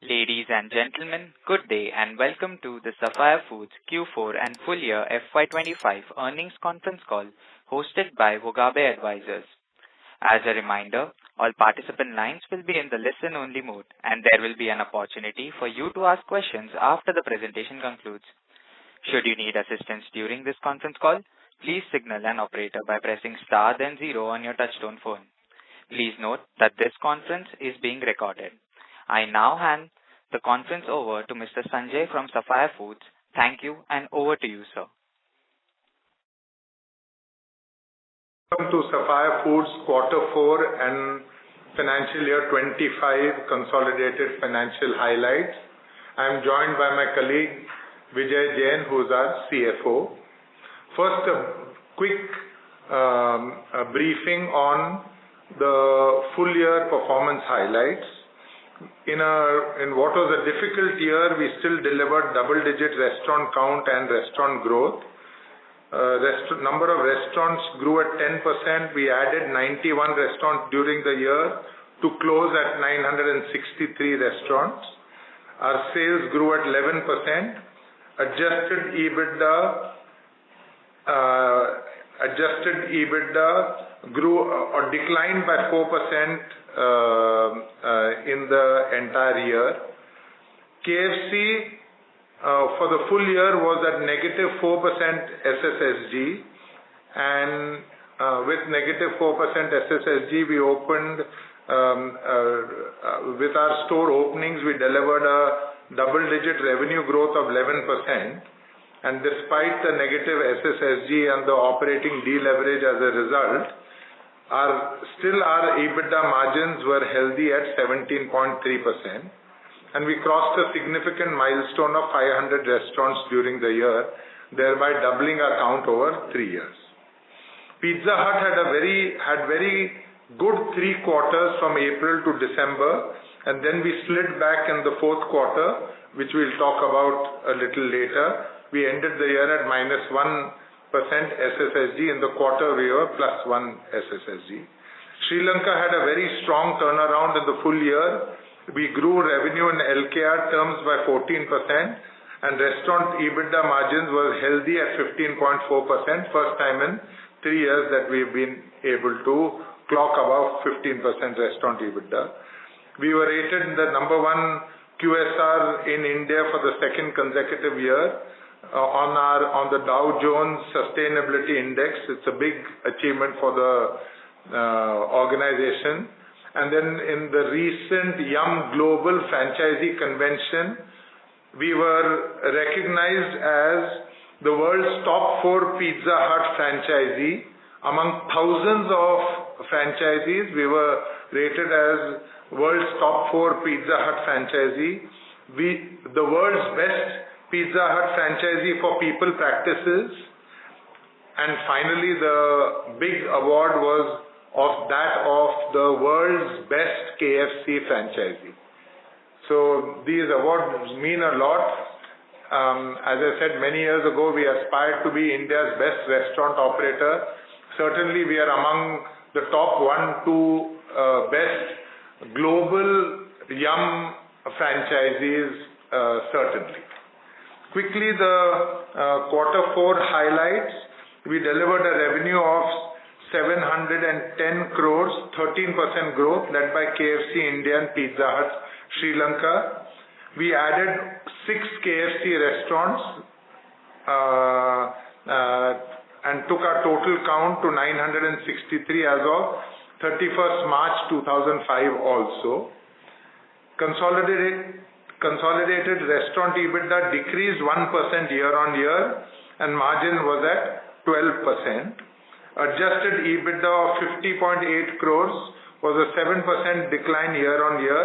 Ladies and gentlemen, good day and welcome to the Sapphire Foods Q4 and full year FY25 earnings conference call hosted by Vogabe Advisors. As a reminder, all participant lines will be in the listen-only mode and there will be an opportunity for you to ask questions after the presentation concludes. Should you need assistance during this conference call, please signal an operator by pressing star then zero on your touchtone phone. Please note that this conference is being recorded. I now hand the conference over to Mr. Sanjay from Sapphire Foods. Thank you and over to you, sir. Welcome to Sapphire Foods Q4 and financial year 25 consolidated financial highlights. I am joined by my colleague Vijay Jain, who is our CFO. First, a quick briefing on the full year performance highlights. In what was a difficult year, we still delivered double-digit restaurant count and restaurant growth. Number of restaurants grew at 10%. We added 91 restaurants during the year to close at 963 restaurants. Our sales grew at 11%. Adjusted EBITDA grew or declined by 4% in the entire year. KFC for the full year was at -4% SSSG, and with -4% SSSG we opened with our store openings we delivered a double-digit revenue growth of 11%, and despite the negative SSSG and the operating deleverage as a result, our EBITDA margins were healthy at 17.3%, and we crossed a significant milestone of 500 restaurants during the year, thereby doubling our count over 3 years. Pizza Hut had very good 3 quarters from April to December, and then we slid back in the 4th quarter, which we'll talk about a little later. We ended the year at -1% SSSG. In the quarter we were +1 SSSG. Sri Lanka had a very strong turnaround in the full year. We grew revenue in LKR terms by 14%, and restaurant EBITDA margins were healthy at 15.4%, first time in 3 years that we've been able to clock above 15% restaurant EBITDA. We were rated the #1 QSR in India for the 2nd consecutive year. On the Dow Jones Sustainability Index. It's a big achievement for the organization. And then in the recent Yum Global Franchisee Convention, we were recognized as the world's top 4 Pizza Hut franchisee. Among thousands of franchisees, we were rated as world's top 4 Pizza Hut franchisee. The world's best Pizza Hut franchisee for people practices, and finally the big award was of the world's best KFC franchisee. So these awards mean a lot. As I said many years ago, we aspired to be India's best restaurant operator. Certainly we are among the top 1-2 best global Yum franchisees, certainly. Quickly, the Q4 highlights. We delivered a revenue of 710 crores, 13% growth, led by KFC India and Pizza Hut Sri Lanka. We added 6 KFC restaurants and took our total count to 963 as of 31st March 2005 also. Consolidated restaurant EBITDA decreased 1% year-on-year and margin was at 12%. Adjusted EBITDA of 50.8 crores was a 7% decline year-on-year,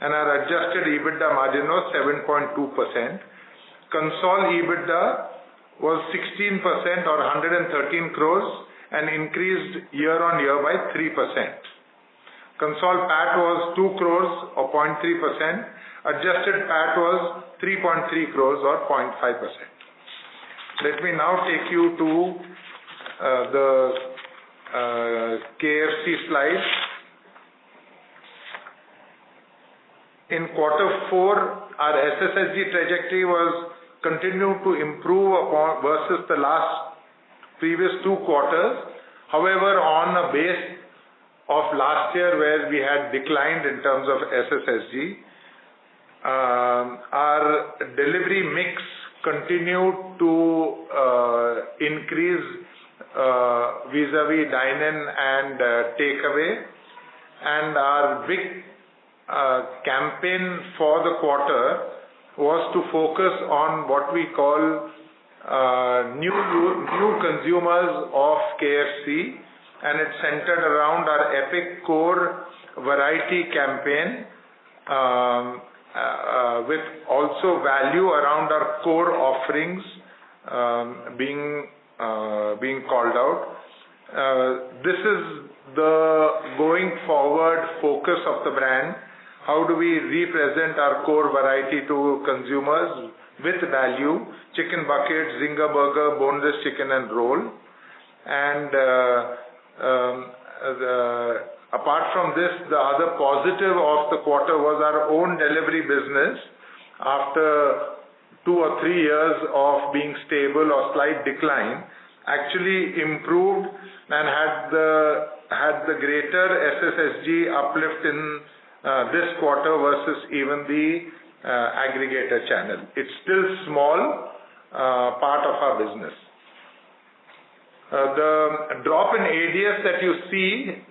and our adjusted EBITDA margin was 7.2%. Consol EBITDA was 16% or 113 crores and increased year-on-year by 3%. Consol PAT was 2 crores or 0.3%. Adjusted PAT was 3.3 crores or 0.5%. Let me now take you to the KFC slide. In Q4, our SSSG trajectory was continued to improve upon versus the previous 2 quarters. However, on a base of last year where we had declined in terms of SSSG, our delivery mix continued to increase vis-a-vis dine-in and takeaway, and our big campaign for the quarter was to focus on what we call new consumers of KFC, and it's centered around our Epic Core variety campaign, with also value around our core offerings being called out. This is the going forward focus of the brand. How do we represent our core variety to consumers with value? Chicken bucket, zinger burger, boneless chicken and roll. And apart from this, the other positive of the quarter was our own delivery business. After 2 or 3 years of being stable or slight decline, actually improved and had the greater SSSG uplift in this quarter versus even the aggregator channel. It's still small part of our business. The drop in ADS that you see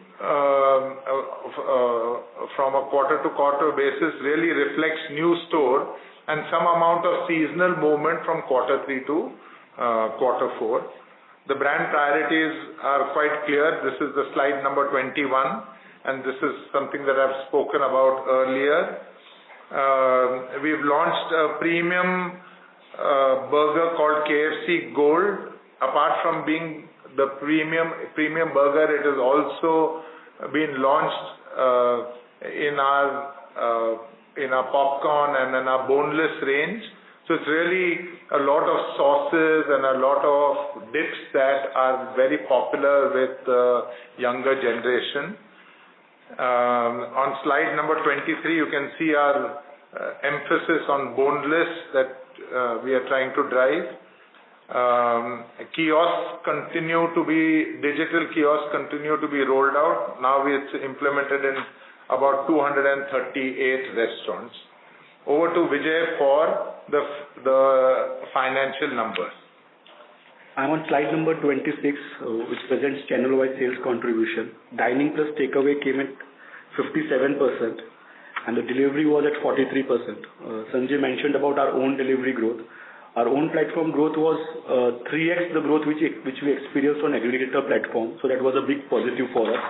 from a quarter-to-quarter basis really reflects new store and some amount of seasonal movement from Q3 to Q4. The brand priorities are quite clear. This is the slide number 21. And this is something that I've spoken about earlier. We've launched a premium burger called KFC Gold. Apart from being the premium burger, it has also been launched in our popcorn and in our boneless range. So it's really a lot of sauces and a lot of dips that are very popular with the younger generation. On slide number 23, you can see our emphasis on boneless that we are trying to drive. Digital kiosks continue to be rolled out. Now it's implemented in about 238 restaurants. Over to Vijay for the financial numbers. I'm on slide number 26, which presents channel-wide sales contribution. Dining plus takeaway came at 57%, and the delivery was at 43%. Sanjay mentioned about our own delivery growth. Our own platform growth was 3x the growth which we experienced on aggregator platform. So that was a big positive for us.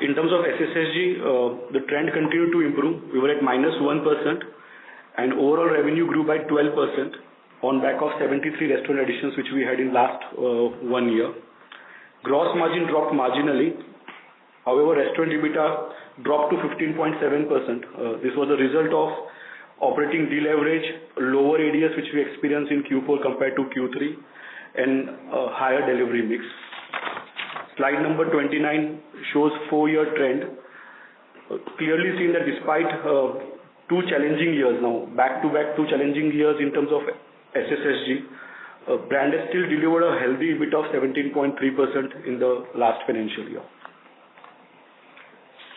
In terms of SSSG, the trend continued to improve. We were at -1%, and overall revenue grew by 12%. On back of 73 restaurant additions which we had in last 1 year. Gross margin dropped marginally. However, restaurant EBITDA dropped to 15.7%. This was a result of operating deleverage, lower ADS which we experienced in Q4 compared to Q3, and a higher delivery mix. Slide number 29 shows 4-year trend. Clearly seen that despite 2 challenging years now, back-to-back 2 challenging years in terms of SSSG, brand has still delivered a healthy EBIT of 17.3% in the last financial year.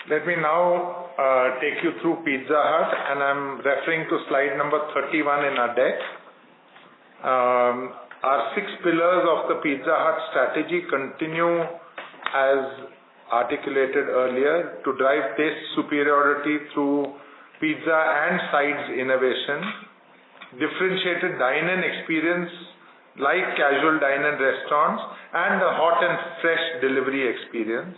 Let me now take you through Pizza Hut, and I'm referring to slide number 31 in our deck. Our 6 pillars of the Pizza Hut strategy continue as articulated earlier to drive taste superiority through pizza and sides innovation, differentiated dine-in experience like casual dine-in restaurants, and a hot and fresh delivery experience.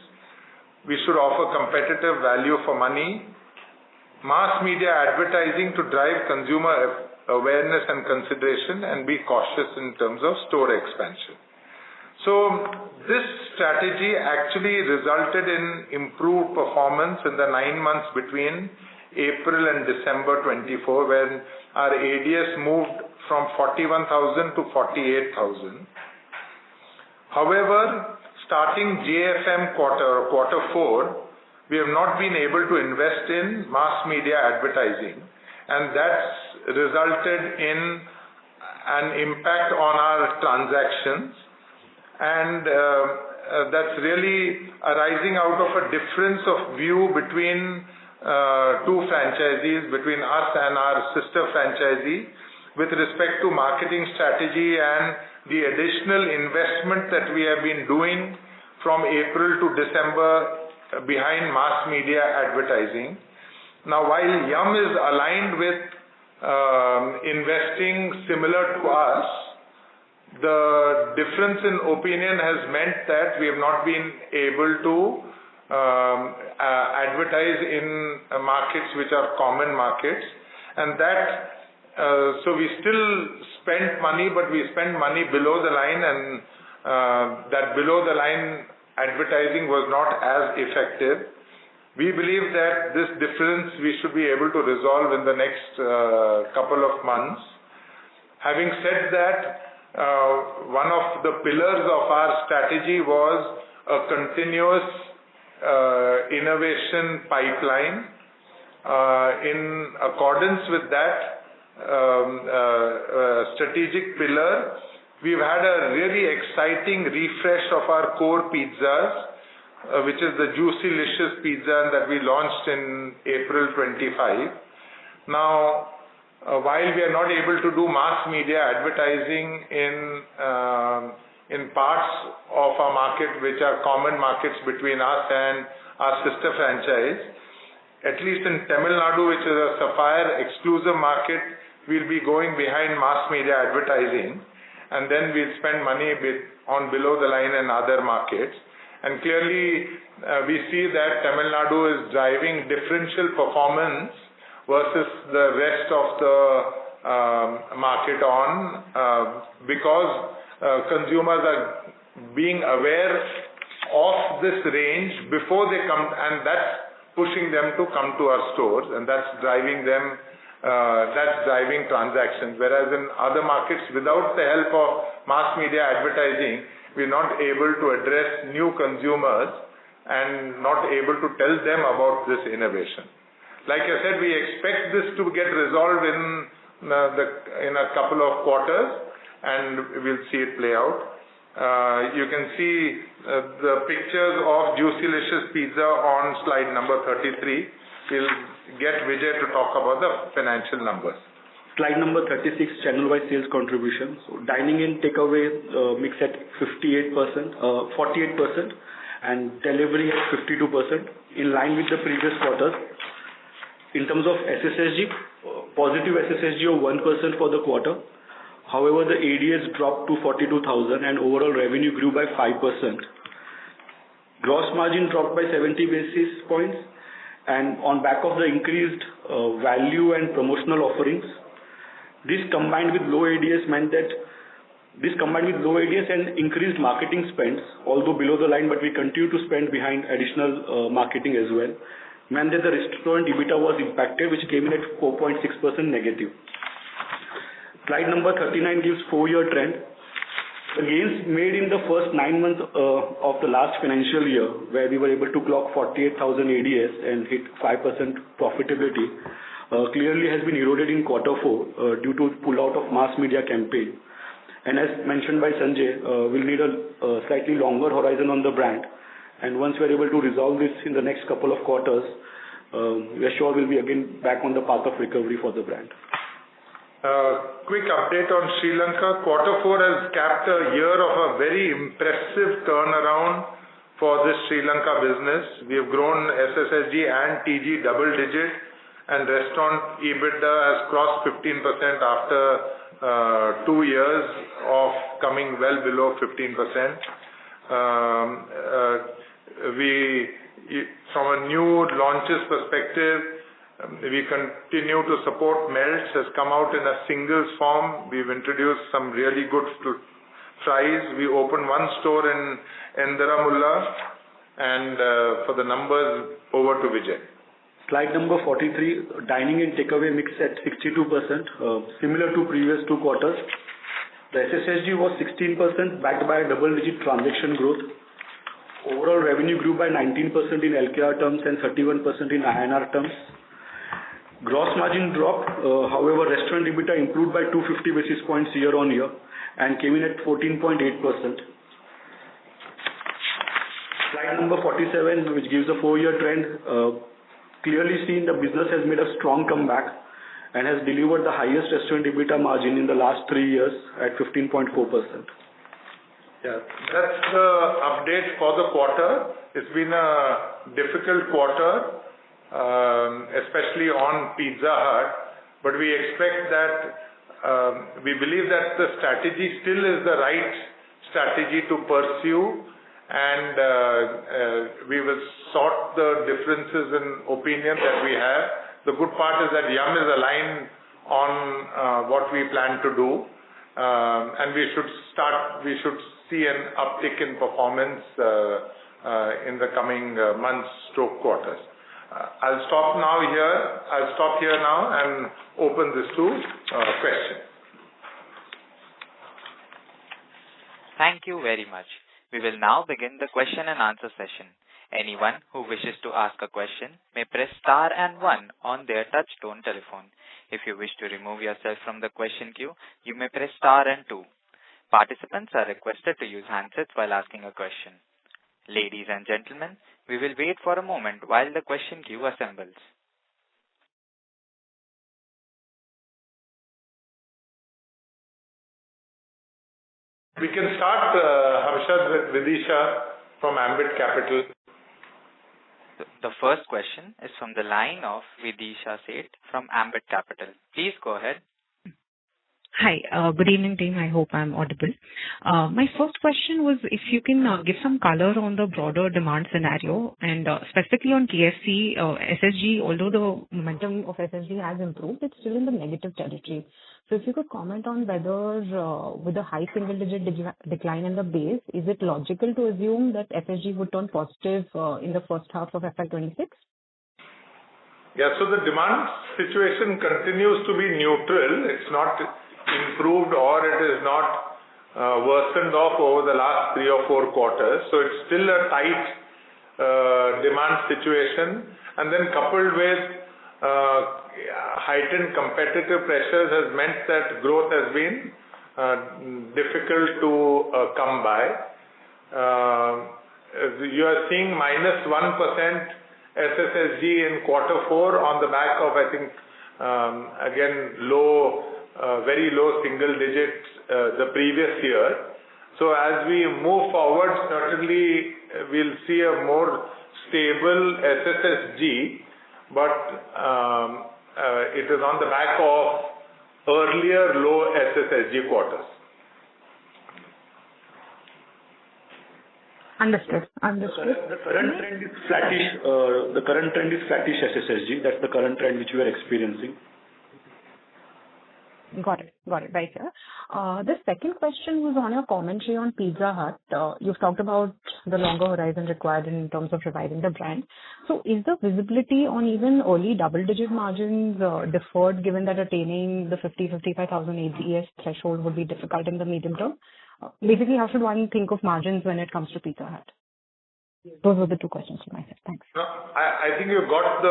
We should offer competitive value for money, mass media advertising to drive consumer awareness and consideration, and be cautious in terms of store expansion. So this strategy actually resulted in improved performance in the 9 months between April and December 24, when our ADS moved from 41,000 to 48,000. However, starting JFM quarter 4, we have not been able to invest in mass media advertising, and that's resulted in an impact on our transactions, and that's really arising out of a difference of view between two franchisees, between us and our sister franchisee, with respect to marketing strategy and the additional investment that we have been doing from April to December behind mass media advertising. Now, while Yum is aligned with investing similar to us, the difference in opinion has meant that we have not been able to advertise in markets which are common markets, and that so we still spent money, but we spent money below the line, and that below the line advertising was not as effective. We believe that this difference we should be able to resolve in the next couple of months. Having said that, one of the pillars of our strategy was a continuous innovation pipeline. In accordance with that strategic pillar, we've had a really exciting refresh of our core pizzas, which is the Juicylicious pizza that we launched in April 25. Now, while we are not able to do mass media advertising in parts of our market which are common markets between us and our sister franchise, at least in Tamil Nadu, which is a Sapphire exclusive market, we'll be going behind mass media advertising, and then we'll spend money on below the line in other markets. And clearly, we see that Tamil Nadu is driving differential performance versus the rest of the market because consumers are being aware of this range before they come, and that's pushing them to come to our stores, and that's driving them. That's driving transactions. Whereas in other markets, without the help of mass media advertising, we're not able to address new consumers and not able to tell them about this innovation. Like I said, we expect this to get resolved in a couple of quarters, and we'll see it play out. You can see the pictures of Juicylicious pizza on slide number 33. We'll get Vijay to talk about the financial numbers. Slide number 36, channel-wise sales contribution. So dining and takeaway mix at 48%, and delivery at 52%, in line with the previous quarters. In terms of SSSG, positive SSSG of 1% for the quarter. However, the ADS dropped to 42,000 and overall revenue grew by 5%. Gross margin dropped by 70 basis points, and on back of the increased value and promotional offerings. This combined with low ADS and increased marketing spends, although below the line, but we continue to spend behind additional marketing as well, meant that the restaurant EBITDA was impacted, which came in at 4.6% negative. Slide number 39 gives 4-year trend. The gains made in the first 9 months of the last financial year, where we were able to clock 48,000 ADS and hit 5% profitability, clearly has been eroded in Q4 due to pull-out of mass media campaign. And as mentioned by Sanjay, we'll need a slightly longer horizon on the brand. And once we're able to resolve this in the next couple of quarters, we're sure we'll be again back on the path of recovery for the brand. Quick update on Sri Lanka. Q4 has capped a year of a very impressive turnaround for this Sri Lanka business. We have grown SSSG and TG double digit, and restaurant EBITDA has crossed 15% after 2 years of coming well below 15%. From a new launches perspective, we continue to support Melts, has come out in a singles form. We've introduced some really good fries. We opened 1 store in Endaramulla, and for the numbers, over to Vijay. Slide number 43, dining and takeaway mix at 62%, similar to previous 2 quarters. The SSSG was 16%, backed by a double-digit transaction growth. Overall revenue grew by 19% in LKR terms and 31% in INR terms. Gross margin dropped, however, restaurant EBITDA improved by 250 basis points year-on-year and came in at 14.8%. Slide number 47, which gives a 4-year trend, clearly seen the business has made a strong comeback and has delivered the highest restaurant EBITDA margin in the last 3 years at 15.4%. Yeah, that's the update for the quarter. It's been a difficult quarter, especially on Pizza Hut, but we expect that, we believe that the strategy still is the right strategy to pursue, and we will sort the differences in opinion that we have. The good part is that Yum is aligned on what we plan to do, and we should see an uptick in performance in the coming months/quarters. I'll stop here now and open this to questions. Thank you very much. We will now begin the question and answer session. Anyone who wishes to ask a question may press star and 1 on their touch-tone telephone. If you wish to remove yourself from the question queue, you may press star and 2. Participants are requested to use handsets while asking a question. Ladies and gentlemen, we will wait for a moment while the question queue assembles. We can start, Harshad, with Vidisha from Ambit Capital. The first question is from the line of Vidisha Seth from Ambit Capital. Please go ahead. Hi, good evening team. I hope I'm audible. My first question was if you can give some color on the broader demand scenario and specifically on KFC, SSG, although the momentum of SSG has improved, it's still in the negative territory. So if you could comment on whether with a high single-digit decline in the base, is it logical to assume that SSG would turn positive in the first half of FY26? Yeah, so the demand situation continues to be neutral. It's not improved or it is not worsened off over the last 3 or 4 quarters. So it's still a tight demand situation, and then coupled with heightened competitive pressures has meant that growth has been difficult to come by. You are seeing -1% SSSG in Q4 on the back of, I think, again, very low single digits the previous year. So as we move forward, certainly we'll see a more stable SSSG, but it is on the back of earlier low SSSG quarters. Understood. The current trend is flattish. The current trend is flattish SSSG. That's the current trend which we are experiencing. Got it. Right, sir. The second question was on your commentary on Pizza Hut. You've talked about the longer horizon required in terms of reviving the brand. So is the visibility on even early double-digit margins deferred, given that attaining the 55,000 ADS threshold would be difficult in the medium term? Basically, how should one think of margins when it comes to Pizza Hut? Those were the 2 questions from my side. Thanks. No, I think you got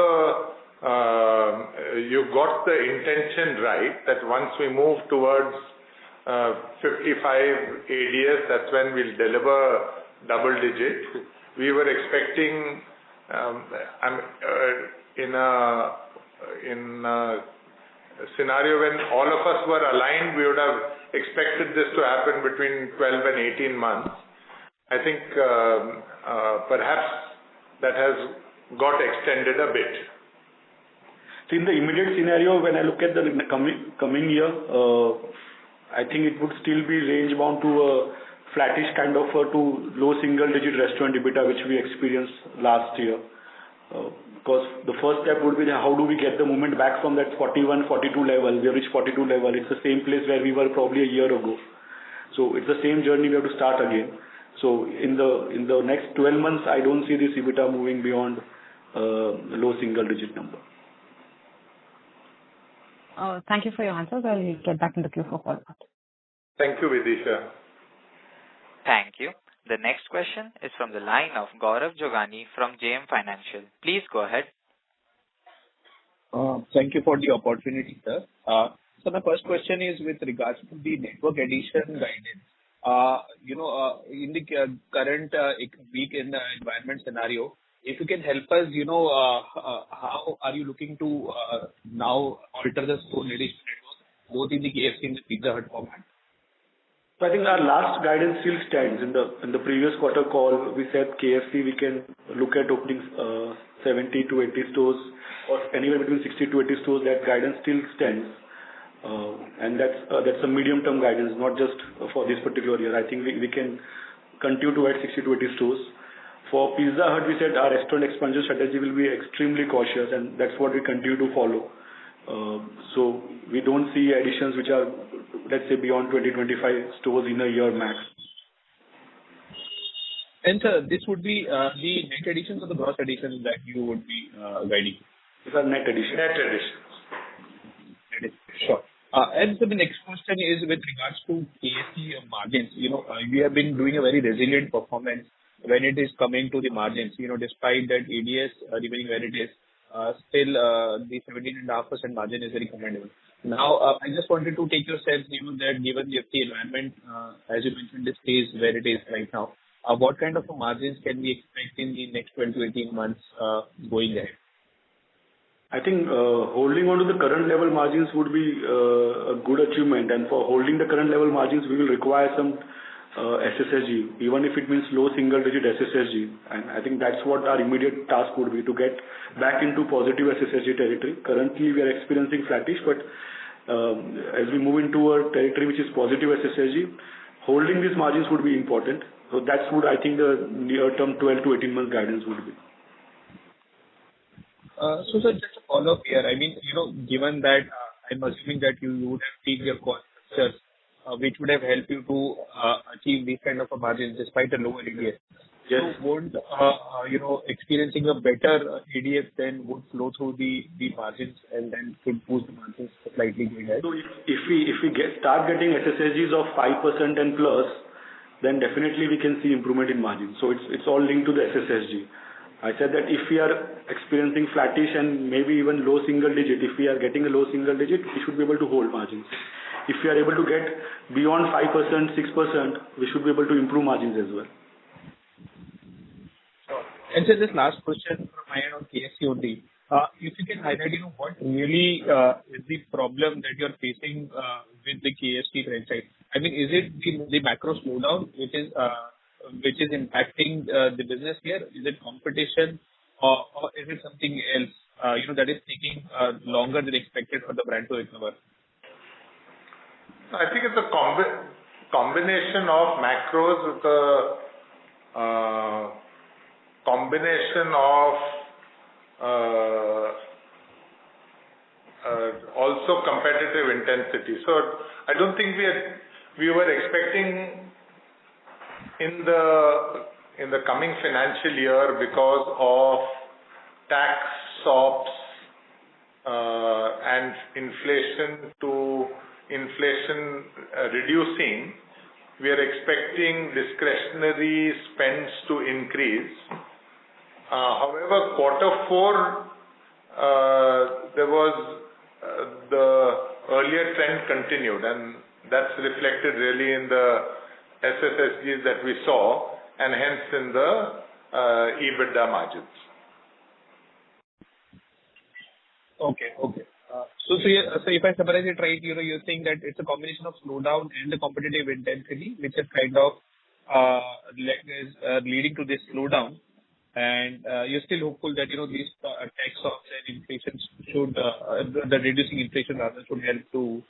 the intention right, that once we move towards 55 ADS, that's when we'll deliver double digit. We were expecting in a scenario when all of us were aligned, we would have expected this to happen between 12 and 18 months. I think perhaps that has got extended a bit. So in the immediate scenario, when I look at the coming year, I think it would still be range bound to a flattish kind of to low single-digit restaurant EBITDA, which we experienced last year. Because the first step would be how do we get the movement back from that 41, 42 level. We have reached 42 level. It's the same place where we were probably a year ago. So it's the same journey we have to start again. So in the next 12 months, I don't see this EBITDA moving beyond low single-digit number. Thank you for your answers. I'll get back in the queue for follow-up. Thank you, Vidisha. Thank you. The next question is from the line of Gaurav Jogani from JM Financial. Please go ahead. Thank you for the opportunity, sir. So my first question is with regards to the network addition guidance. In the current weak in the environment scenario, if you can help us, how are you looking to now alter the store addition network, both in the KFC and the Pizza Hut format? So I think our last guidance still stands. In the previous quarter call, we said KFC we can look at opening 70 to 80 stores or anywhere between 60 to 80 stores. That guidance still stands. And that's a medium-term guidance, not just for this particular year. I think we can continue to add 60 to 80 stores. For Pizza Hut, we said our restaurant expansion strategy will be extremely cautious, and that's what we continue to follow. So we don't see additions which are, let's say, beyond 20-25 stores in a year max. And sir, this would be the net additions or the gross additions that you would be guiding? These are net additions. Net additions. Sure. And so the next question is with regards to KFC margins. We have been doing a very resilient performance when it is coming to the margins. Despite that ADS remaining where it is, still the 17.5% margin is very commendable. Now, I just wanted to take your sense, that given the environment, as you mentioned, this stays where it is right now, what kind of margins can we expect in the next 12 to 18 months going ahead? I think holding on to the current level margins would be a good achievement, and for holding the current level margins, we will require some SSSG, even if it means low single-digit SSSG. And I think that's what our immediate task would be, to get back into positive SSSG territory. Currently, we are experiencing flattish, but as we move into a territory which is positive SSSG, holding these margins would be important. So that's what I think the near-term 12 to 18 month guidance would be. So sir, just a follow-up here. I mean, given that I'm assuming that you would have taken your cost structures, which would have helped you to achieve these kind of a margins despite a lower ADS. Yes. So won't, experiencing a better ADS then would flow through the margins and then could boost the margins slightly going ahead? So if we start getting SSSGs of 5% and plus, then definitely we can see improvement in margins. So it's all linked to the SSSG. I said that if we are experiencing flattish and maybe even low single digit, if we are getting a low single digit, we should be able to hold margins. If we are able to get beyond 5%, 6%, we should be able to improve margins as well. And so this last question from my end on KFC only. If you can highlight, what really is the problem that you're facing with the KFC franchise? I mean, is it the macro slowdown which is impacting the business here? Is it competition or is it something else, that is taking longer than expected for the brand to recover? I think it's a combination of macros with a combination of also competitive intensity. So I don't think we were expecting in the coming financial year, because of tax SOPs and inflation reducing, we are expecting discretionary spends to increase. However, Q4 there was the earlier trend continued, and that's reflected really in the SSSGs that we saw, and hence in the EBITDA margins. Okay. So if I summarize it right, you're saying that it's a combination of slowdown and the competitive intensity, which is kind of leading to this slowdown. And you're still hopeful that these tax SOPs and inflation should the reducing inflation rather should help to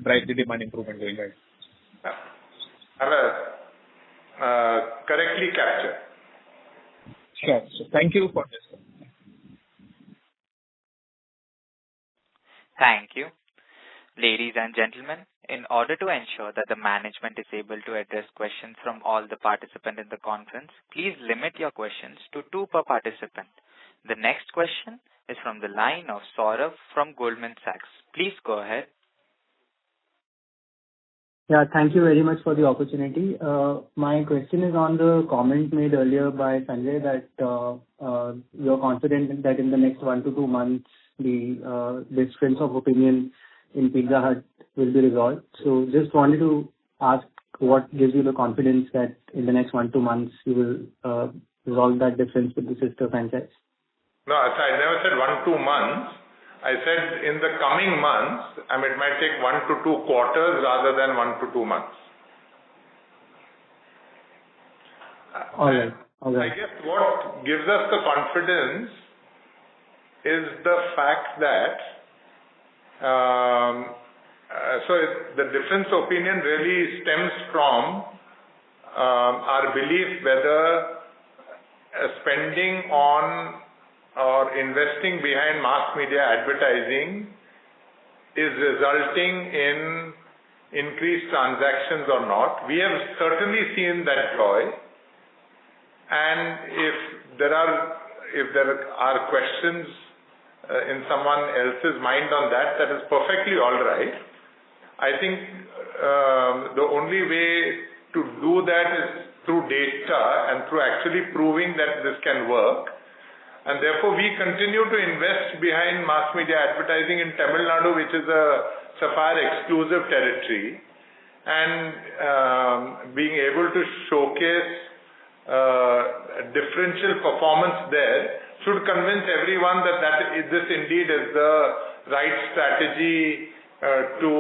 drive the demand improvement going ahead. Correctly captured. Sure. So thank you for this. Thank you. Ladies and gentlemen, in order to ensure that the management is able to address questions from all the participants in the conference, please limit your questions to 2 per participant. The next question is from the line of Saurabh from Goldman Sachs. Please go ahead. Yeah, thank you very much for the opportunity. My question is on the comment made earlier by Sanjay that you're confident that in the next 1 to 2 months, the difference of opinion in Pizza Hut will be resolved. So just wanted to ask what gives you the confidence that in the next 1 to 2 months you will resolve that difference with the sister franchise? No, I never said 1, 2 months. I said in the coming months, it might take 1 to 2 quarters rather than 1 to 2 months. All right. I guess what gives us the confidence is the fact that the difference of opinion really stems from our belief whether spending on or investing behind mass media advertising is resulting in increased transactions or not. We have certainly seen that joy, and if there are questions in someone else's mind on that is perfectly all right. I think the only way to do that is through data and through actually proving that this can work. And therefore, we continue to invest behind mass media advertising in Tamil Nadu, which is a Sapphire exclusive territory, and being able to showcase differential performance there should convince everyone that this indeed is the right strategy to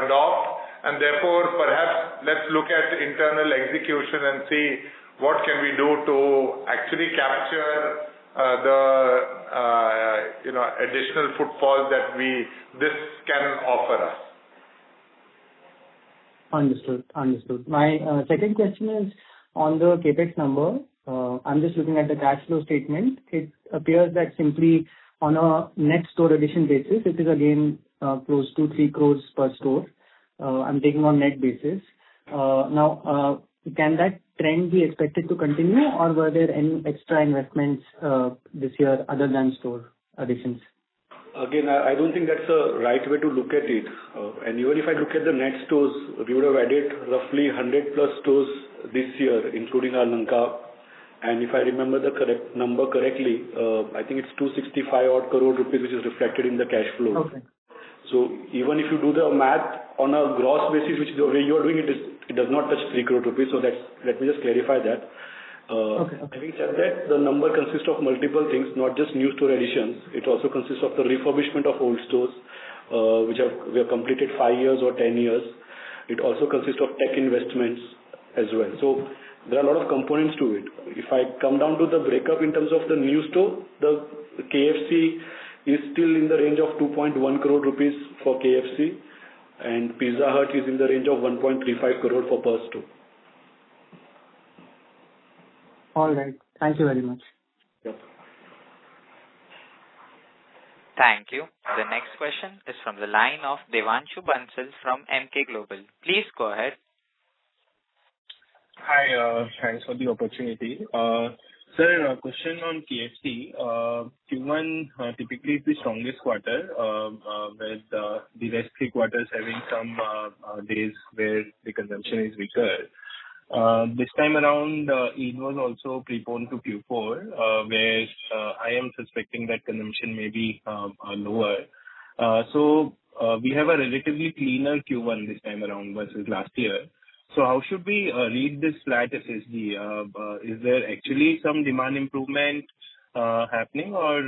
adopt. And therefore, perhaps let's look at internal execution and see what can we do to actually capture additional footfall that this can offer us. Understood. My second question is on the capex number. I'm just looking at the cash flow statement. It appears that simply on a net store addition basis, it is again close to 3 crores per store. I'm taking on net basis. Now, can that trend be expected to continue, or were there any extra investments this year other than store additions? Again, I don't think that's a right way to look at it. And even if I look at the net stores, we would have added roughly 100 plus stores this year, including our Lanka. And if I remember the correct number correctly, I think it's 265 odd crore rupees, which is reflected in the cash flow. Okay. So even if you do the math on a gross basis, which is the way you are doing it, it does not touch 3 crore rupees. So let me just clarify that. Okay. Having said that, the number consists of multiple things, not just new store additions. It also consists of the refurbishment of old stores, which we have completed 5 years or 10 years. It also consists of tech investments as well. So there are a lot of components to it. If I come down to the breakup in terms of the new store, the KFC is still in the range of 2.1 crore rupees for KFC, and Pizza Hut is in the range of 1.35 crore for per store. All right. Thank you very much. Yep. Thank you. The next question is from the line of Devanshu Bansal from MK Global. Please go ahead. Hi, thanks for the opportunity. Sir, a question on KFC. Q1 typically is the strongest quarter, with the rest 3 quarters having some days where the consumption is weaker. This time around, Eid was also preponed to Q4, where I am suspecting that consumption may be lower. So we have a relatively cleaner Q1 this time around versus last year. So how should we read this flat SSG? Is there actually some demand improvement happening, or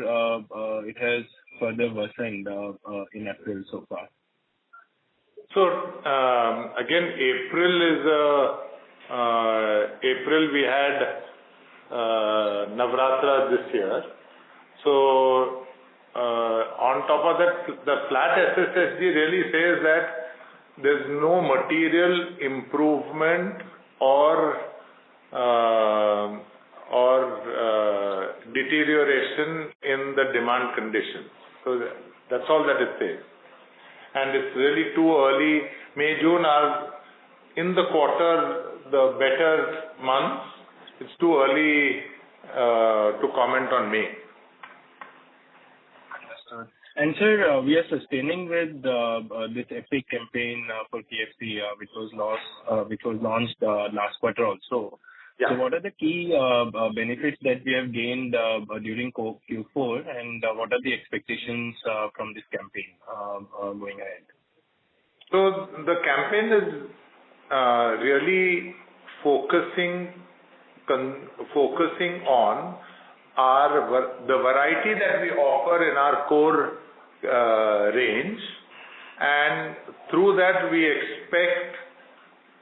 it has further worsened in April so far? So again, April we had Navratra this year. So on top of that, the flat SSSG really says that there's no material improvement or deterioration in the demand conditions. So that's all that it says. And it's really too early. May, June are in the quarter the better months. It's too early to comment on May. Understood. And sir, we are sustaining with this epic campaign for KFC, which was launched last quarter also. Yeah. So what are the key benefits that we have gained during Q4, and what are the expectations from this campaign going ahead? So the campaign is really focusing on the variety that we offer in our core range, and through that we expect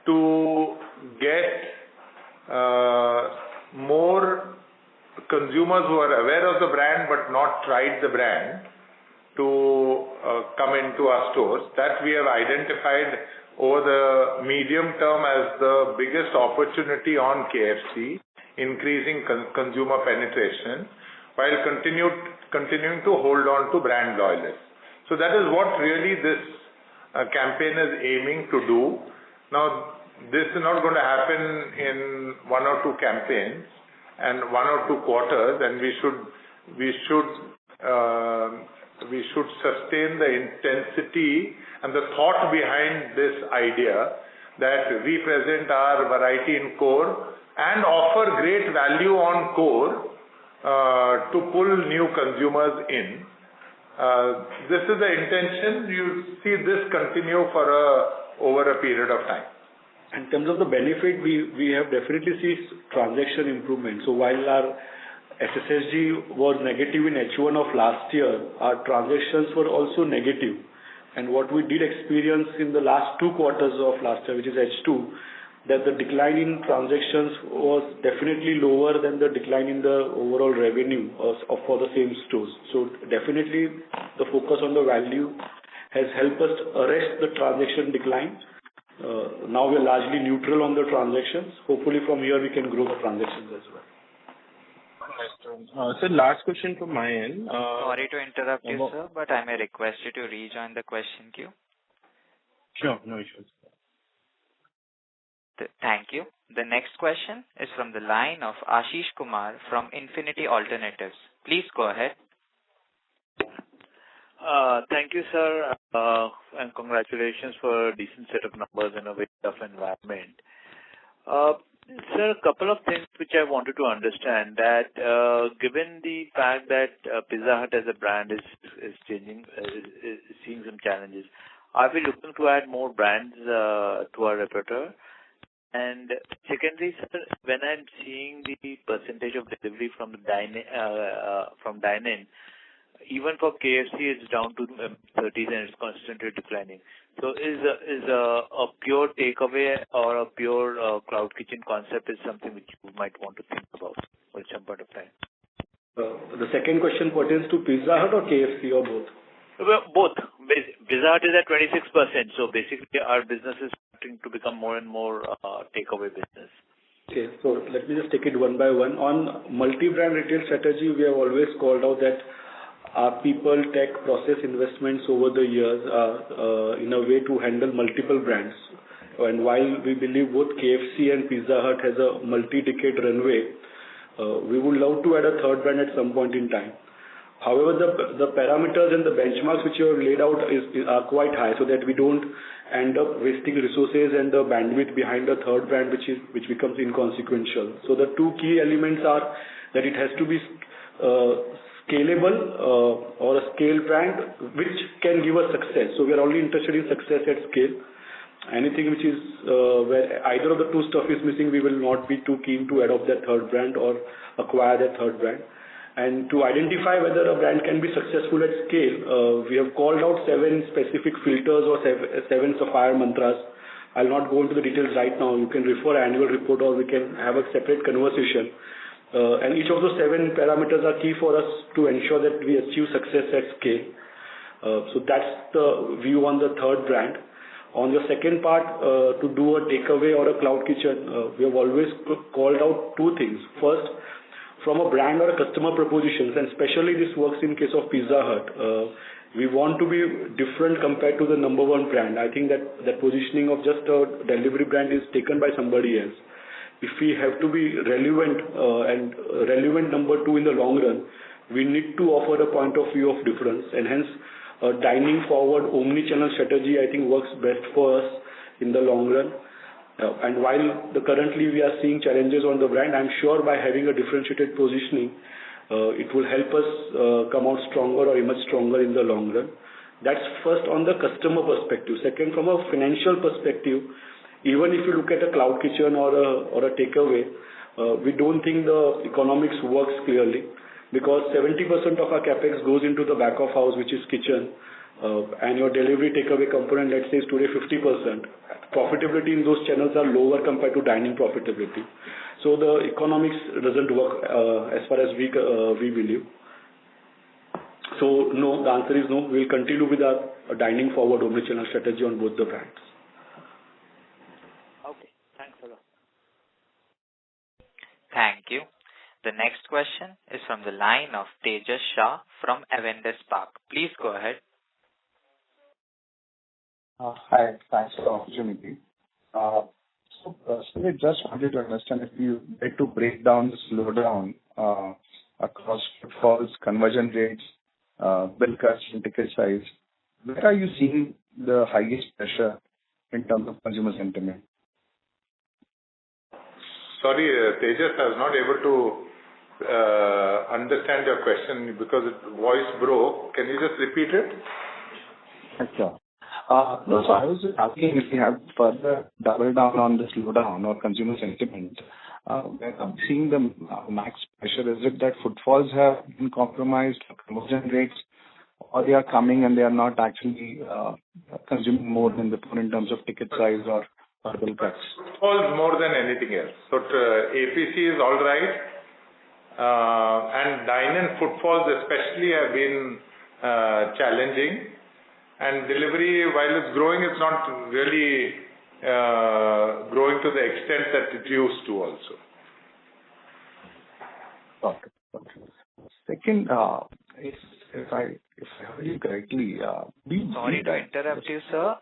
to get more consumers who are aware of the brand but not tried the brand to come into our stores. That we have identified over the medium term as the biggest opportunity on KFC, increasing consumer penetration while continuing to hold on to brand loyalists. So that is what really this campaign is aiming to do. Now, this is not going to happen in one or two campaigns and one or two quarters, and we should sustain the intensity and the thought behind this idea that we present our variety in core and offer great value on core to pull new consumers in. This is the intention. You see this continue for over a period of time. In terms of the benefit, we have definitely seen transaction improvement. So while our SSSG was negative in H1 of last year, our transactions were also negative. And what we did experience in the last 2 quarters of last year, which is H2, that the decline in transactions was definitely lower than the decline in the overall revenue for the same stores. So definitely the focus on the value has helped us arrest the transaction decline. Now we are largely neutral on the transactions. Hopefully from here we can grow the transactions as well. Sir, last question from my end. Sorry to interrupt you, sir, but I may request you to rejoin the question queue. Sure, no issues. Thank you. The next question is from the line of Ashish Kumar from Infinity Alternatives. Please go ahead. Thank you, sir, and congratulations for a decent set of numbers in a very tough environment. Sir, a couple of things which I wanted to understand that given the fact that Pizza Hut as a brand is changing, is seeing some challenges, are we looking to add more brands to our repertoire? And secondly, sir, when I'm seeing the percentage of delivery from dine-in, even for KFC, it's down to 30s and it's constantly declining. So is a pure takeaway or a pure cloud kitchen concept is something which you might want to think about at some point of time? The second question pertains to Pizza Hut or KFC or both? Well, both. Pizza Hut is at 26%, so basically our business is starting to become more and more takeaway business. Okay, so let me just take it one by one. On multi-brand retail strategy, we have always called out that our people, tech, process investments over the years are in a way to handle multiple brands. And while we believe both KFC and Pizza Hut has a multi-decade runway, we would love to add a third brand at some point in time. However, the parameters and the benchmarks which you have laid out are quite high, so that we don't end up wasting resources and the bandwidth behind a third brand which becomes inconsequential. So the two key elements are that it has to be scalable or a scale brand which can give us success. So we are only interested in success at scale. Anything which is where either of the two stuff is missing, we will not be too keen to adopt that third brand or acquire that third brand. And to identify whether a brand can be successful at scale, we have called out 7 specific filters or 7 Sapphire mantras. I'll not go into the details right now. You can refer annual report or we can have a separate conversation. And each of those 7 parameters are key for us to ensure that we achieve success at scale. So that's the view on the third brand. On the second part, to do a takeaway or a cloud kitchen, we have always called out 2 things. First, from a brand or a customer propositions, and especially this works in case of Pizza Hut, we want to be different compared to the number 1 brand. I think that positioning of just a delivery brand is taken by somebody else. If we have to be relevant and relevant number 2 in the long run, we need to offer a point of view of difference, and hence a dining forward omni-channel strategy, I think works best for us in the long run. And while currently we are seeing challenges on the brand, I'm sure by having a differentiated positioning, it will help us come out stronger or emerge stronger in the long run. That's first on the customer perspective. Second, from a financial perspective, even if you look at a cloud kitchen or a takeaway, we don't think the economics works clearly, because 70% of our capex goes into the back of house, which is kitchen, and your delivery takeaway component, let's say, is today 50%. Profitability in those channels are lower compared to dining profitability. So the economics doesn't work as far as we believe. So no, the answer is no. We'll continue with our dining forward omnichannel strategy on both the brands. Okay, thanks a lot. Thank you. The next question is from the line of Tejas Shah from Avendus Spark. Please go ahead. Hi, thanks for the opportunity. So I just wanted to understand if you like to break down the slowdown across footfalls, conversion rates, bill cuts, and ticket size. Where are you seeing the highest pressure in terms of consumer sentiment? Sorry, Tejas, I was not able to understand your question because voice broke. Can you just repeat it? Sure. No, so I was just asking if you have further double down on the slowdown or consumer sentiment. Where I'm seeing the max pressure, is it that footfalls have been compromised, conversion rates, or they are coming and they are not actually consuming more than before in terms of ticket size or bill cuts? Footfalls more than anything else. So APC is all right, and dine-in footfalls especially have been challenging. And delivery, while it's growing, it's not really growing to the extent that it used to also. Okay. Second, if I heard you correctly, sorry to interrupt you, sir,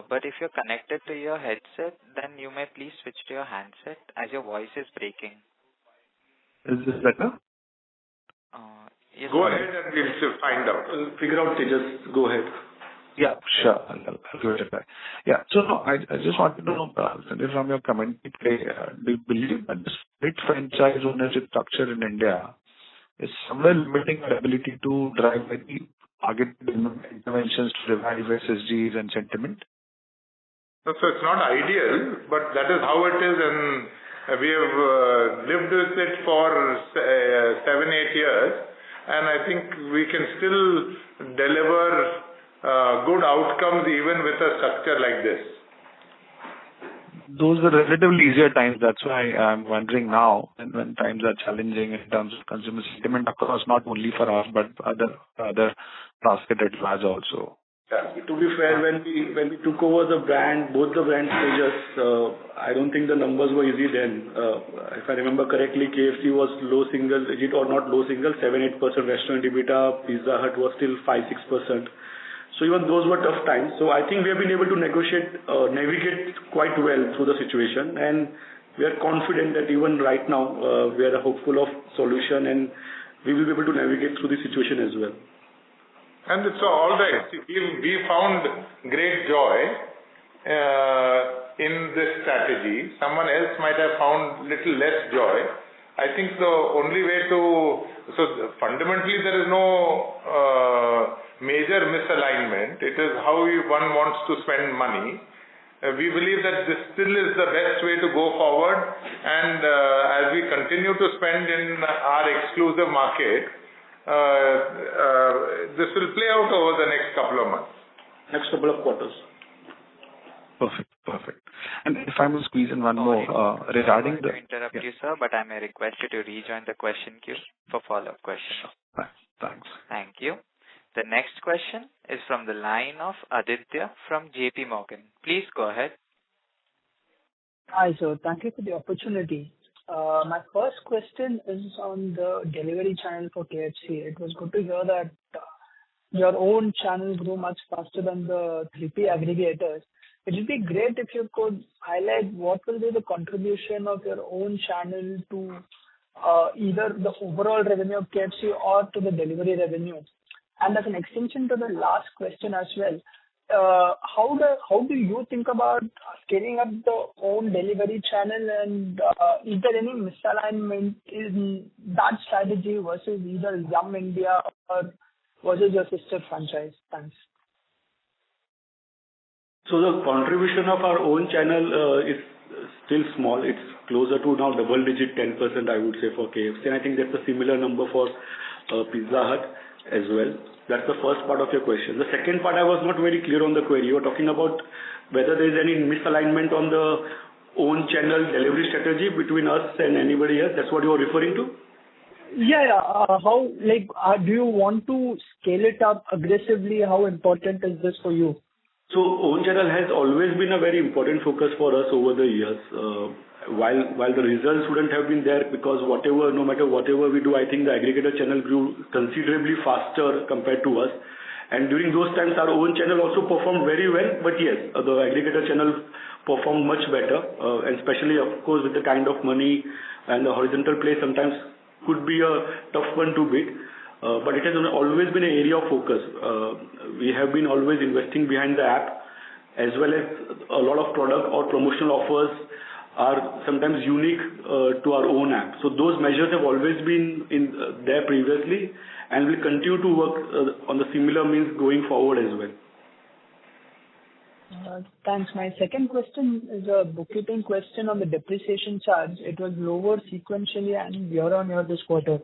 but if you're connected to your headset, then you may please switch to your handset as your voice is breaking. Is this better? Yes, go ahead and we'll find out. Figure out, Tejas. Go ahead. Yeah, sure. I'll give it a try. Yeah. So no, I just wanted to know, from your comment, do you believe that the split franchise ownership structure in India is somewhere limiting our ability to drive very targeted interventions to revive SSGs and sentiment? So it's not ideal, but that is how it is, and we have lived with it for 7-8 years, and I think we can still deliver good outcomes even with a structure like this. Those were relatively easier times. That's why I'm wondering now, and when times are challenging in terms of consumer sentiment across, not only for us but other basket at large also. Yeah. To be fair, when we took over the brand, both the brand stages, I don't think the numbers were easy then. If I remember correctly, KFC was low single digit or not low single, 7-8% restaurant EBITDA. Pizza Hut was still 5-6%. So even those were tough times. So I think we have been able to navigate quite well through the situation, and we are confident that even right now we are hopeful of solution, and we will be able to navigate through the situation as well. And it's all right. We found great joy in this strategy. Someone else might have found little less joy. I think the only way fundamentally there is no major misalignment. It is how one wants to spend money. We believe that this still is the best way to go forward, and as we continue to spend in our exclusive market, this will play out over the next couple of months. Next couple of quarters. Perfect. And if I will squeeze in one more regarding to interrupt you, sir, but I may request you to rejoin the question queue for follow-up questions. Thanks. Thank you. The next question is from the line of Aditya from JP Morgan. Please go ahead. Hi, sir. Thank you for the opportunity. My first question is on the delivery channel for KFC. It was good to hear that your own channel grew much faster than the 3P aggregators. It would be great if you could highlight what will be the contribution of your own channel to either the overall revenue of KFC or to the delivery revenue. And as an extension to the last question as well, how do you think about scaling up the own delivery channel, and is there any misalignment in that strategy versus either Yum India or versus your sister franchise? Thanks. So the contribution of our own channel is still small. It's closer to now double digit 10%, I would say, for KFC. And I think that's a similar number for Pizza Hut as well. That's the first part of your question. The second part, I was not very clear on the query. You were talking about whether there is any misalignment on the own channel delivery strategy between us and anybody else. That's what you were referring to? Yeah. Do you want to scale it up aggressively? How important is this for you? So own channel has always been a very important focus for us over the years. While the results wouldn't have been there because no matter whatever we do, I think the aggregator channel grew considerably faster compared to us. And during those times, our own channel also performed very well. But yes, the aggregator channel performed much better, and especially, of course, with the kind of money and the horizontal play, sometimes could be a tough one to beat. But it has always been an area of focus. We have been always investing behind the app, as well as a lot of product or promotional offers are sometimes unique to our own app. So those measures have always been there previously, and will continue to work on the similar means going forward as well. Thanks. My second question is a bookkeeping question on the depreciation charge. It was lower sequentially and year-on-year this quarter.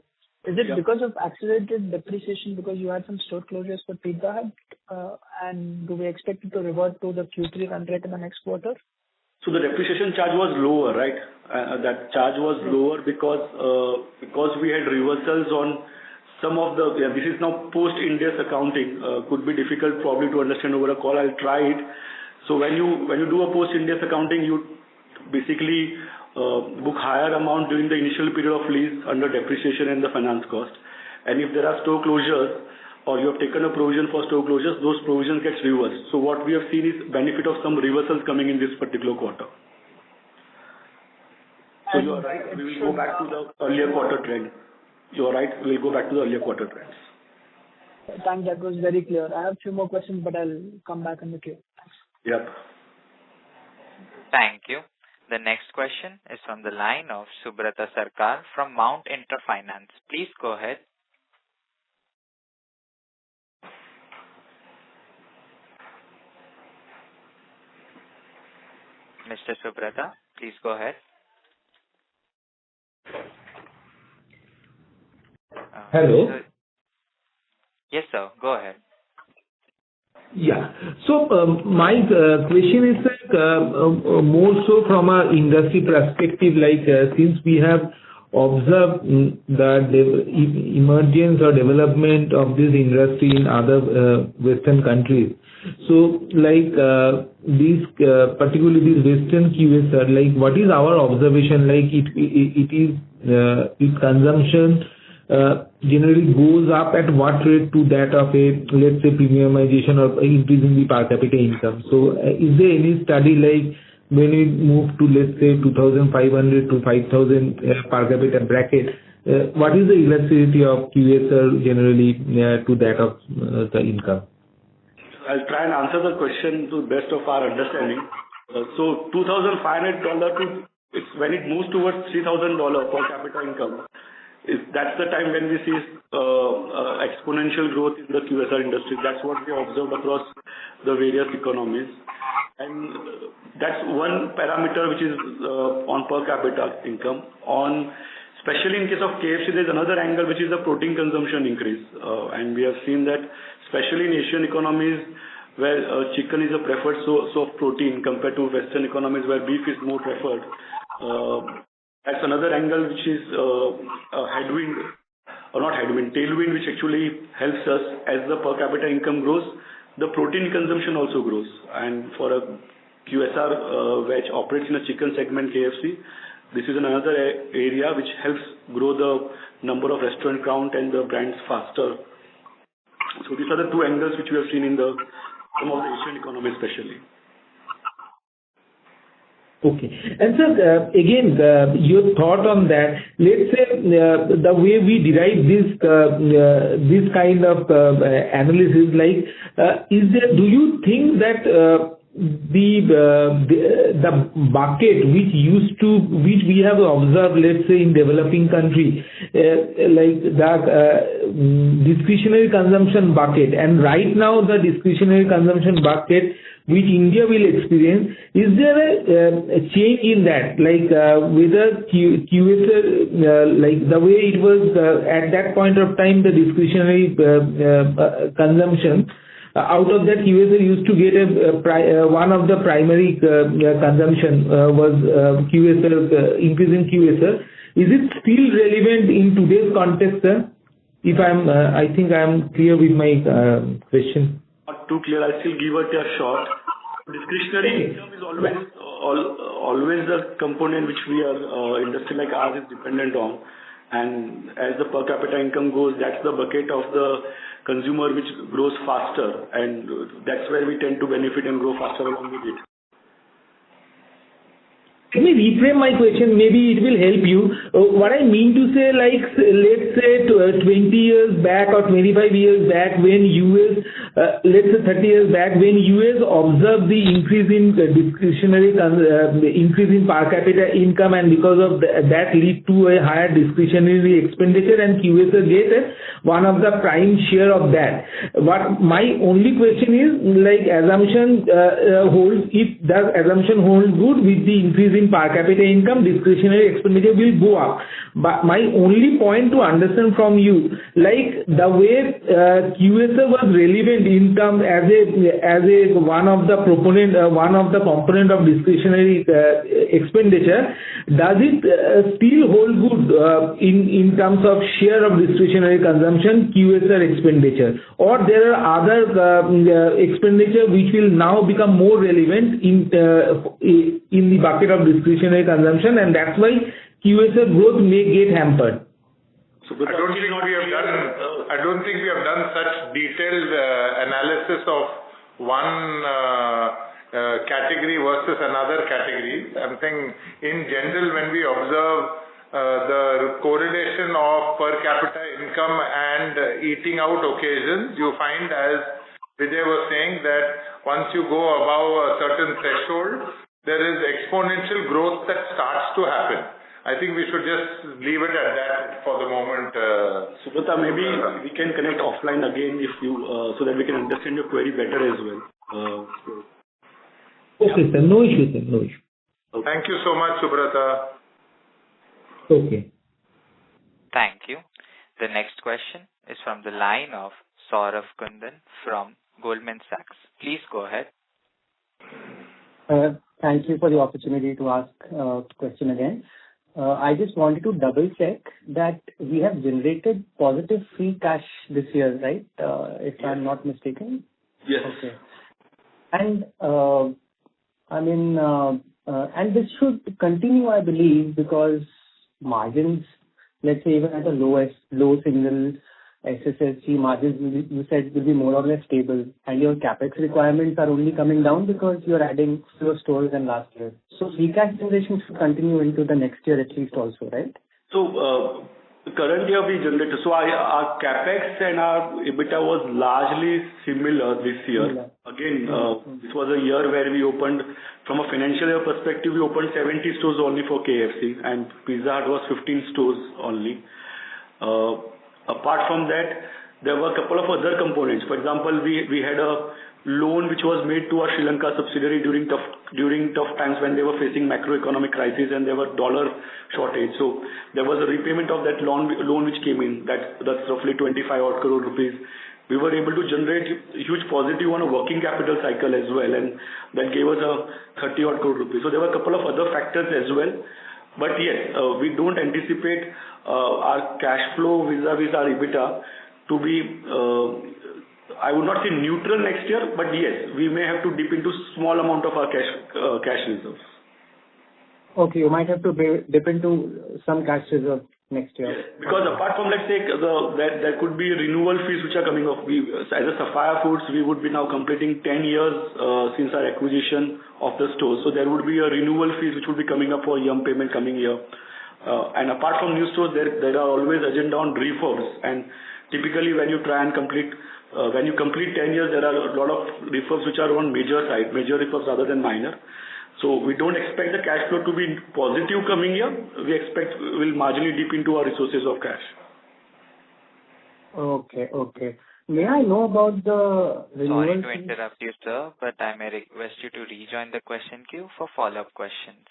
Is it because of accelerated depreciation because you had some store closures for Pizza Hut? And do we expect it to revert to the Q3 run rate in the next quarter? So the depreciation charge was lower, right? That charge was lower because we had reversals on some of the... this is now post-Ind AS accounting. Could be difficult probably to understand over a call. I'll try it. So when you do a post-Ind AS accounting, you basically book higher amount during the initial period of lease under depreciation and the finance cost. And if there are store closures or you have taken a provision for store closures, those provisions gets reversed. So what we have seen is benefit of some reversals coming in this particular quarter. So you are right, we will go back to the earlier quarter trend. You are right, we will go back to the earlier quarter trends. Thanks, that was very clear. I have a few more questions, but I'll come back in the queue. Thanks. Yep. Thank you. The next question is from the line of Subrata Sarkar from Mount Intra Finance. Please go ahead. Mr. Subrata, please go ahead. Hello. Yes, sir. Go ahead. Yeah. So my question is more so from an industry perspective, since we have observed the emergence or development of this industry in other Western countries. So particularly these Western QSR, what is our observation? Its consumption generally goes up at what rate to that of a, let's say, premiumization or increasing the per capita income? So is there any study when we move to, let's say, 2,500 to 5,000 per capita bracket, what is the elasticity of QSR generally to that of the income? I'll try and answer the question to the best of our understanding. So $2,500 to when it moves towards $3,000 per capita income, that's the time when we see exponential growth in the QSR industry. That's what we observed across the various economies. And that's one parameter which is on per capita income. Especially in case of KFC, there's another angle which is the protein consumption increase. And we have seen that especially in Asian economies where chicken is a preferred source of protein compared to Western economies where beef is more preferred. That's another angle which is a headwind, or not headwind, tailwind, which actually helps us as the per capita income grows. The protein consumption also grows. And for a QSR which operates in a chicken segment, KFC, this is another area which helps grow the number of restaurant count and the brands faster. So these are the two angles which we have seen in some of the Asian economies especially. Okay. And sir, again, your thought on that. Let's say the way we derive this kind of analysis, like, do you think that the bucket which we have observed, let's say in developing country, like the discretionary consumption bucket, and right now the discretionary consumption bucket which India will experience, is there a change in that? Like whether QSR, like the way it was at that point of time, the discretionary consumption, out of that QSR used to get one of the primary consumption was QSR, increase in QSR. Is it still relevant in today's context, sir? If I think I'm clear with my question. Not too clear. I'll still give it a shot. Discretionary income is always the component which we are industry like ours is dependent on, and as the per capita income goes, that's the bucket of the consumer which grows faster, and that's where we tend to benefit and grow faster along with it. Let me reframe my question. Maybe it will help you. What I mean to say, like, let's say 20 years back or 25 years back, when US, let's say 30 years back, when US observed the increase in discretionary, the increase in per capita income, and because of that lead to a higher discretionary expenditure, and QSR get one of the prime share of that. But my only question is, like, assumption holds, if that assumption holds good with the increase in per capita income, discretionary expenditure will go up. But my only point to understand from you, like the way QSR was relevant in terms as a one of the component of discretionary expenditure, does it still hold good in terms of share of discretionary consumption, QSR expenditure, or there are other expenditure which will now become more relevant in the bucket of discretionary consumption, and that's why QSR growth may get hampered? I don't think we have done such detailed analysis of one category versus another category. I'm saying in general, when we observe the correlation of per capita income and eating out occasions, you find, as Vijay was saying, that once you go above a certain threshold, there is exponential growth that starts to happen. I think we should just leave it at that for the moment. Subrata, maybe we can connect offline again if you, so that we can understand your query better as well. Okay, sir. No issue, sir. No issue. Okay. Thank you so much, Subrata. Okay. Thank you. The next question is from the line of Saurav Kundan from Goldman Sachs. Please go ahead. Thank you for the opportunity to ask a question again. I just wanted to double check that we have generated positive free cash this year, right? If I'm not mistaken. Yes. Okay. And and this should continue, I believe, because margins, let's say even at the low single SSSG margins, you said will be more or less stable, and your capex requirements are only coming down because you're adding fewer stores than last year. So free cash generation should continue into the next year at least also, right? So current year we generated, so our capex and our EBITDA was largely similar this year. Again, this was a year where we opened, from a financial year perspective, we opened 70 stores only for KFC, and Pizza Hut was 15 stores only. Apart from that, there were a couple of other components. For example, we had a loan which was made to our Sri Lanka subsidiary during tough times when they were facing macroeconomic crisis and there were dollar shortage. So there was a repayment of that loan which came in. That's roughly 25 odd crore rupees. We were able to generate huge positive on a working capital cycle as well, and that gave us a 30 odd crore rupees. So there were a couple of other factors as well. But yes, we don't anticipate our cash flow vis-a-vis our EBITDA to be, I would not say neutral next year, but yes, we may have to dip into small amount of our cash reserves. Okay, you might have to dip into some cash reserve next year? Because apart from, let's say, there could be renewal fees which are coming up. As a Sapphire Foods, we would be now completing 10 years since our acquisition of the store. So there would be a renewal fees which would be coming up for yum payment coming year. And apart from new stores, there are always agenda on refurbs. And typically when you try and complete, when you complete 10 years, there are a lot of refurbs which are on major side, major refurbs rather than minor. So we don't expect the cash flow to be positive coming year. We expect we'll marginally dip into our resources of cash. Okay. May I know about the renewal? Sorry to interrupt you, sir, but I may request you to rejoin the question queue for follow-up questions.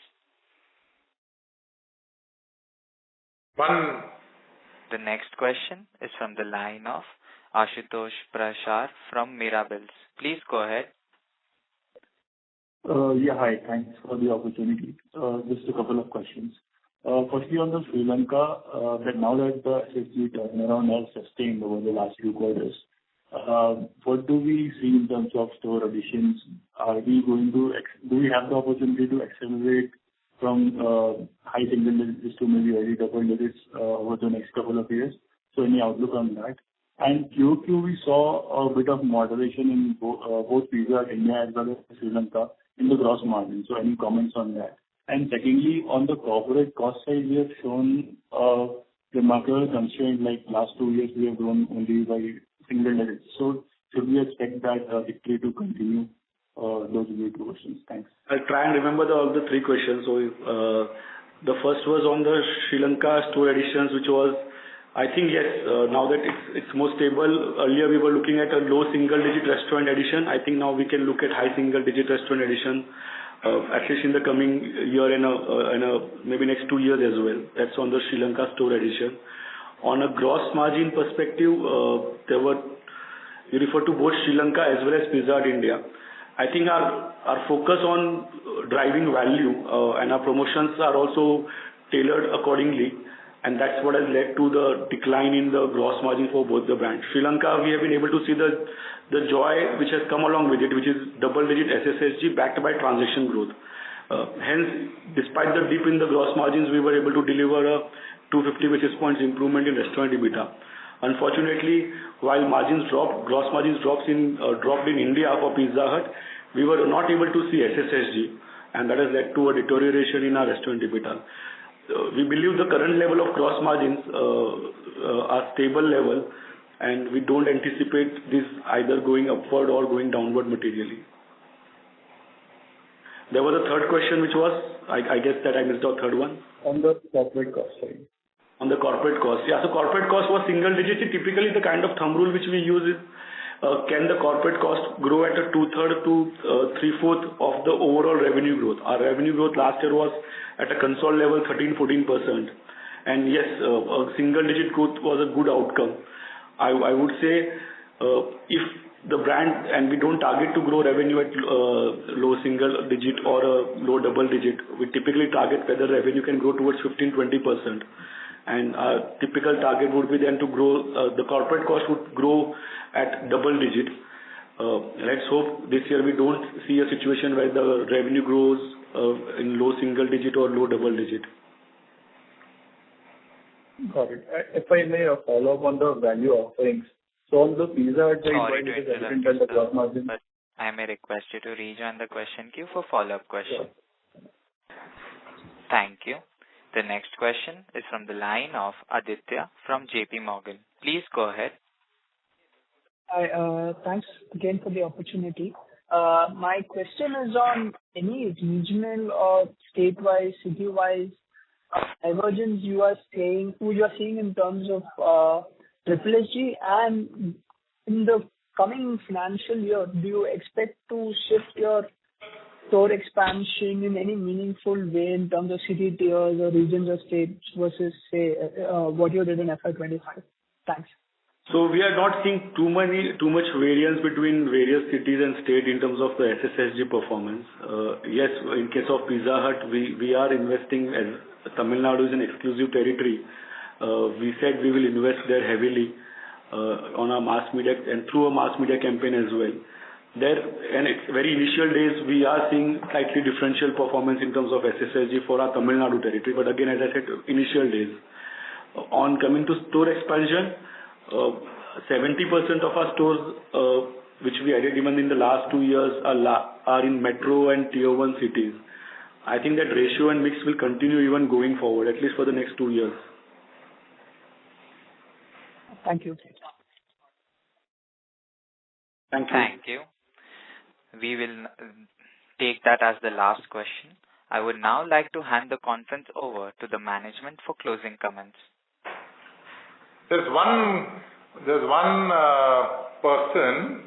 The next question is from the line of Ashutosh Prashar from Mirabels. Please go ahead. Hi. Thanks for the opportunity. Just a couple of questions. Firstly, on the Sri Lanka, that now that the SSG turnaround has sustained over the last few quarters, what do we see in terms of store additions? Do we have the opportunity to accelerate from high single digits to maybe early double digits over the next couple of years? So any outlook on that? And QOQ, we saw a bit of moderation in both Pizza Hut India as well as Sri Lanka in the gross margin. So any comments on that? And secondly, on the corporate cost side, we have shown remarkable constraint. Like last 2 years, we have grown only by single digits. So should we expect that victory to continue? Those will be 2 questions. Thanks. I'll try and remember all the 3 questions. So the first was on the Sri Lanka store additions, which was, I think, yes, now that it's more stable. Earlier we were looking at a low single-digit restaurant addition. I think now we can look at high single-digit restaurant addition, at least in the coming year and maybe next 2 years as well. That's on the Sri Lanka store addition. On a gross margin perspective, you refer to both Sri Lanka as well as Pizza Hut India. I think our focus on driving value and our promotions are also tailored accordingly. And that's what has led to the decline in the gross margin for both the brands. Sri Lanka, we have been able to see the joy which has come along with it, which is double-digit SSSG backed by transaction growth. Hence, despite the dip in the gross margins, we were able to deliver a 250 basis points improvement in restaurant EBITDA. Unfortunately, while gross margins dropped in India for Pizza Hut, we were not able to see SSSG, and that has led to a deterioration in our restaurant EBITDA. We believe the current level of gross margins are stable level, and we don't anticipate this either going upward or going downward materially. There was a third question, which was, I guess that I missed out third one. On the corporate cost side. On the corporate cost. Yeah, so corporate cost was single digit. Typically, the kind of thumb rule which we use is, can the corporate cost grow at a 2/3 to 3/4 of the overall revenue growth? Our revenue growth last year was at a console level 13-14%. And yes, a single digit growth was a good outcome. I would say if the brand, and we don't target to grow revenue at low single digit or a low double digit, we typically target whether revenue can grow towards 15-20%. And our typical target would be then to grow, the corporate cost would grow at double digit. Let's hope this year we don't see a situation where the revenue grows in low single digit or low double digit. Got it. If I may follow up on the value offerings. So on the Pizza Hut side, Sorry it to is interrupt evident you, that the gross sir, margin. but I may request you to rejoin the question queue for follow-up questions. Sure. Thank you. The next question is from the line of Aditya from JP Morgan. Please go ahead. Hi, thanks again for the opportunity. My question is on any regional or state-wise, city-wise divergence you are seeing in terms of SSSG, and in the coming financial year, do you expect to shift your store expansion in any meaningful way in terms of city tiers or regions or states versus, say, what you did in FY25? Thanks. So we are not seeing too much variance between various cities and states in terms of the SSSG performance. Yes, in case of Pizza Hut, we are investing, as Tamil Nadu is an exclusive territory. We said we will invest there heavily on our mass media and through a mass media campaign as well. There, and it's very initial days, we are seeing slightly differential performance in terms of SSSG for our Tamil Nadu territory. But again, as I said, initial days. On coming to store expansion, 70% of our stores, which we added even in the last 2 years, are in metro and tier 1 cities. I think that ratio and mix will continue even going forward, at least for the next 2 years. Thank you. Thank you. Thank you. We will take that as the last question. I would now like to hand the conference over to the management for closing comments. There's one person,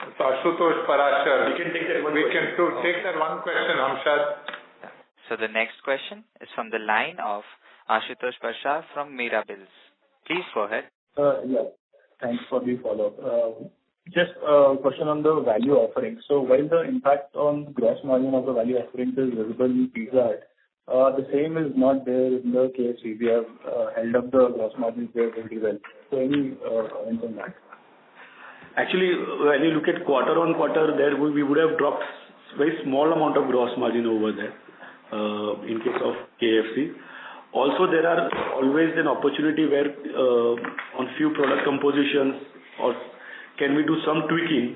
it's Ashutosh Parashar. We can take that one We question. can take that one question, Amshad. So the next question is from the line of Ashutosh Parashar from Mirabills. Please go ahead. Yeah. Thanks for the follow-up. Just a question on the value offering. So while the impact on gross margin of the value offerings is visible in Pizza Hut, the same is not there in the KFC. We have held up the gross margins there very well. So any comments on that? Actually, when you look at quarter-on-quarter, there we would have dropped very small amount of gross margin over there in case of KFC. Also, there are always an opportunity where on few product compositions or can we do some tweaking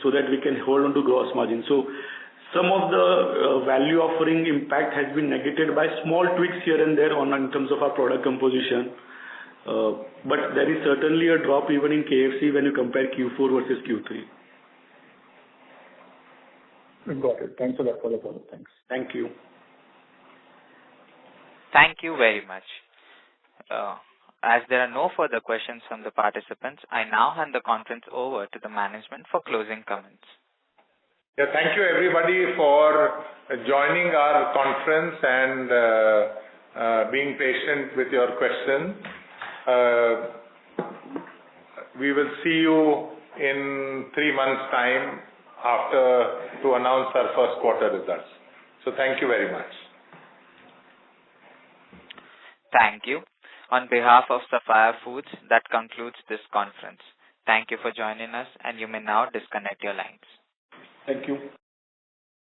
so that we can hold on to gross margin. So some of the value offering impact has been negated by small tweaks here and there in terms of our product composition. But there is certainly a drop even in KFC when you compare Q4 versus Q3. Got it. Thanks a lot for the follow-up. Thanks. Thank you. Thank you very much. As there are no further questions from the participants, I now hand the conference over to the management for closing comments. Yeah, thank you everybody for joining our conference and being patient with your questions. We will see you in 3 months' time to announce our first quarter results. So thank you very much. Thank you. On behalf of Sapphire Foods, that concludes this conference. Thank you for joining us, and you may now disconnect your lines. Thank you.